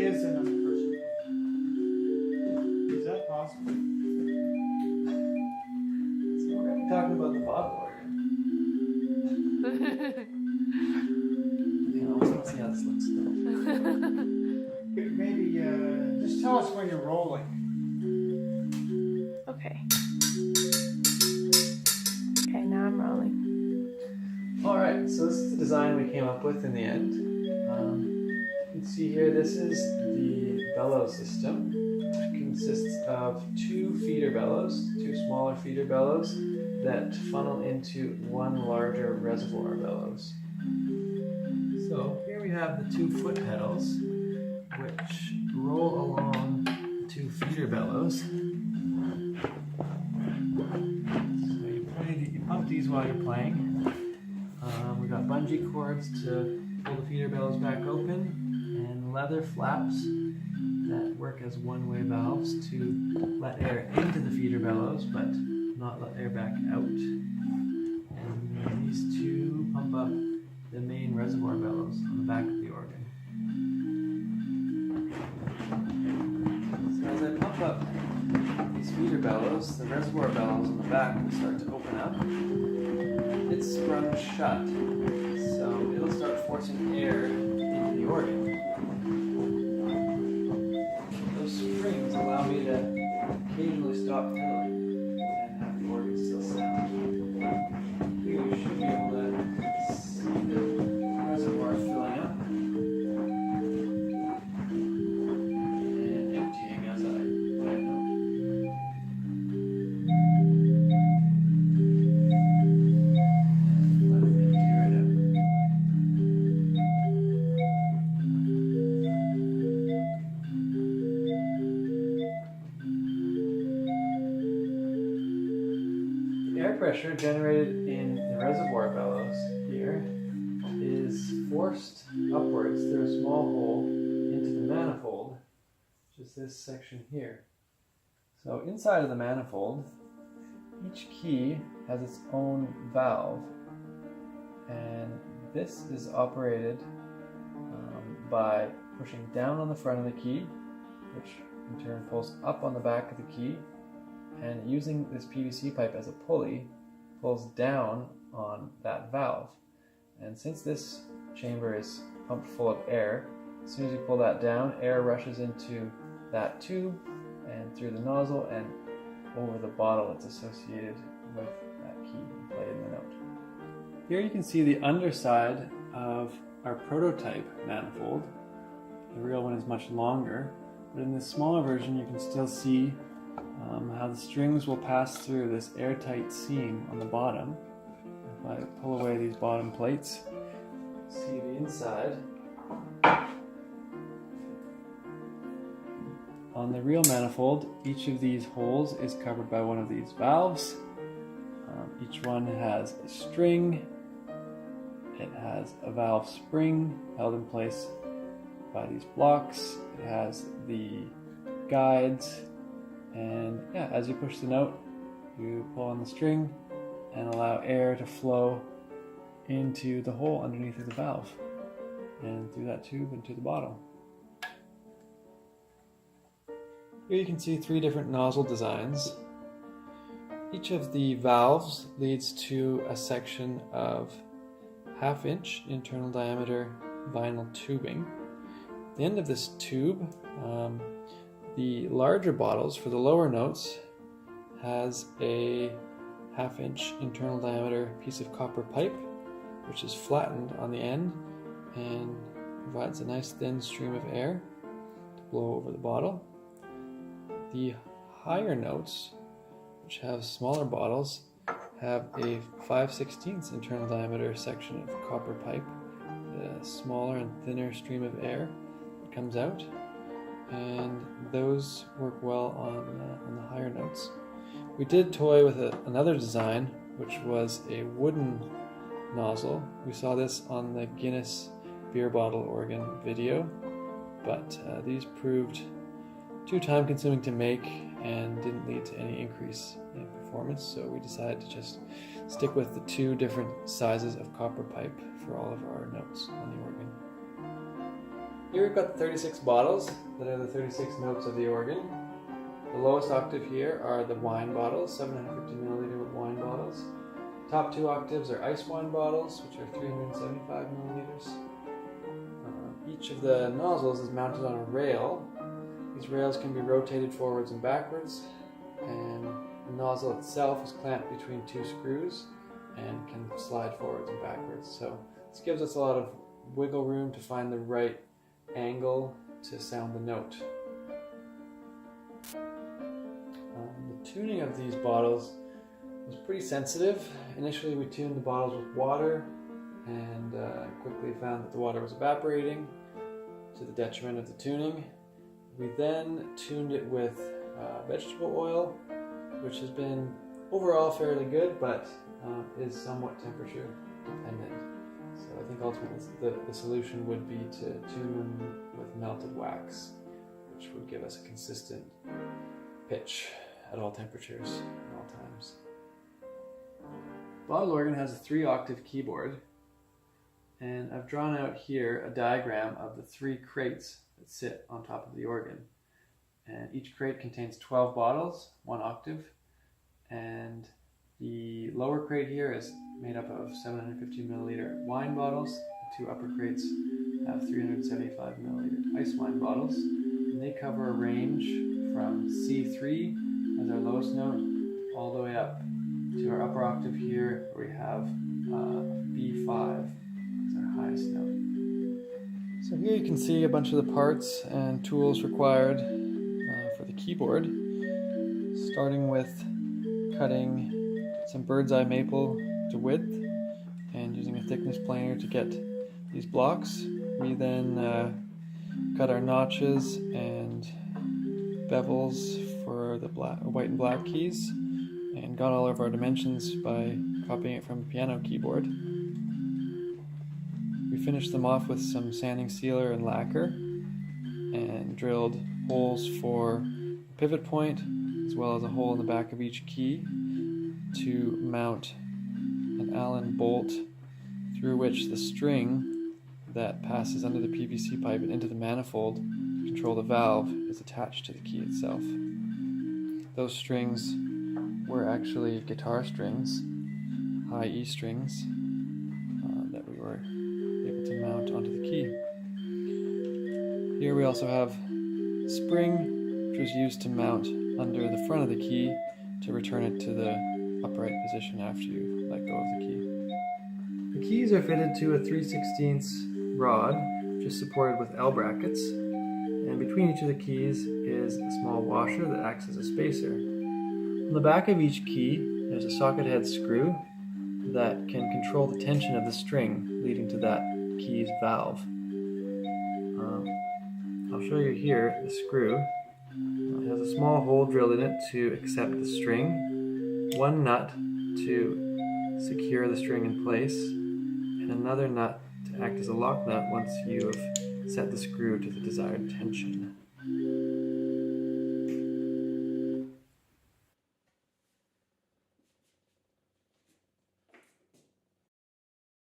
is another person. Is that possible? So we're going to be talking about the bottle organ. I almost want to see how this looks though. Maybe just tell us when you're rolling. Okay. Okay, now I'm rolling. Alright, so this is the design we came up with in the end. You can see here, this is the bellows system. It consists of two feeder bellows, two smaller feeder bellows that funnel into one larger reservoir bellows. So here we have the two foot pedals, which roll along the two feeder bellows. So you pump these while you're playing. We've got bungee cords to pull the feeder bellows back open, and leather flaps that work as one-way valves to let air into the feeder bellows, but not let air back out. And these two pump up the main reservoir bellows on the back of the organ. So as I pump up these feeder bellows, the reservoir bellows on the back will start to open up. It's sprung shut, so it'll start forcing air into the organ. Those springs allow me to occasionally stop filling and have the organ still sound. Here you should be able to see the reservoir filling up and emptying as I play a note. Let it empty right out. The air pressure generated in the reservoir bellows here is forced upwards through a small hole into the manifold, which is this section here. So inside of the manifold, each key has its own valve, and this is operated by pushing down on the front of the key, which in turn pulls up on the back of the key, and using this PVC pipe as a pulley, pulls down on that valve. And since this chamber is pumped full of air, as soon as you pull that down, air rushes into that tube and through the nozzle and over the bottle that's associated with that key played in the note. Here you can see the underside of our prototype manifold. The real one is much longer, but in this smaller version you can still see how the strings will pass through this airtight seam on the bottom. If I pull away these bottom plates, see the inside. On the real manifold, each of these holes is covered by one of these valves. Each one has a string. It has a valve spring held in place by these blocks. It has the guides, and yeah, as you push the note, you pull on the string and allow air to flow into the hole underneath of the valve and through that tube into the bottle. Here you can see three different nozzle designs. Each of the valves leads to a section of 1/2 inch internal diameter vinyl tubing. At the end of this tube, the larger bottles for the lower notes has a 1/2 inch internal diameter piece of copper pipe, which is flattened on the end and provides a nice thin stream of air to blow over the bottle. The higher notes, which have smaller bottles, have a 5/16 internal diameter section of copper pipe, a smaller and thinner stream of air that comes out, and those work well on the higher notes. We did toy with another design, which was a wooden nozzle. We saw this on the Guinness beer bottle organ video, but these proved too time consuming to make and didn't lead to any increase in performance, so we decided to just stick with the two different sizes of copper pipe for all of our notes on the organ. Here we've got 36 bottles that are the 36 notes of the organ. The lowest octave here are the wine bottles, 750 milliliter wine bottles. Top two octaves are ice wine bottles, which are 375 milliliters. Each of the nozzles is mounted on a rail. These rails can be rotated forwards and backwards, and the nozzle itself is clamped between two screws and can slide forwards and backwards. So this gives us a lot of wiggle room to find the right angle to sound the note. The tuning of these bottles was pretty sensitive. Initially we tuned the bottles with water and quickly found that the water was evaporating to the detriment of the tuning. We then tuned it with vegetable oil, which has been overall fairly good, but is somewhat temperature dependent. So I think ultimately the solution would be to tune them with melted wax, which would give us a consistent pitch at all temperatures and all times. Bottle organ has a 3-octave keyboard, and I've drawn out here a diagram of the 3 crates that sit on top of the organ. And each crate contains 12 bottles, 1 octave, and the lower crate here is made up of 750 milliliter wine bottles. The 2 upper crates have 375 milliliter ice wine bottles, and they cover a range from C3 as our lowest note all the way up to our upper octave here, where we have B5 as our highest note. So here you can see a bunch of the parts and tools required for the keyboard, starting with cutting some bird's eye maple to width and using a thickness planer to get these blocks. We then cut our notches and bevels for the white and black keys, and got all of our dimensions by copying it from a piano keyboard. We finished them off with some sanding sealer and lacquer, and drilled holes for a pivot point, as well as a hole in the back of each key to mount an Allen bolt through which the string that passes under the PVC pipe and into the manifold to control the valve is attached to the key itself. Those strings were actually guitar strings, high E strings, that we were able to mount onto the key. Here we also have a spring, which was used to mount under the front of the key to return it to the upright position after you let go of the key. The keys are fitted to a 3/16 rod, which is supported with L brackets, and between each of the keys is a small washer that acts as a spacer. On the back of each key, there's a socket head screw that can control the tension of the string leading to that key's valve. I'll show you here the screw. It has a small hole drilled in it to accept the string, 1 nut to secure the string in place, and another nut to act as a lock nut once you have set the screw to the desired tension.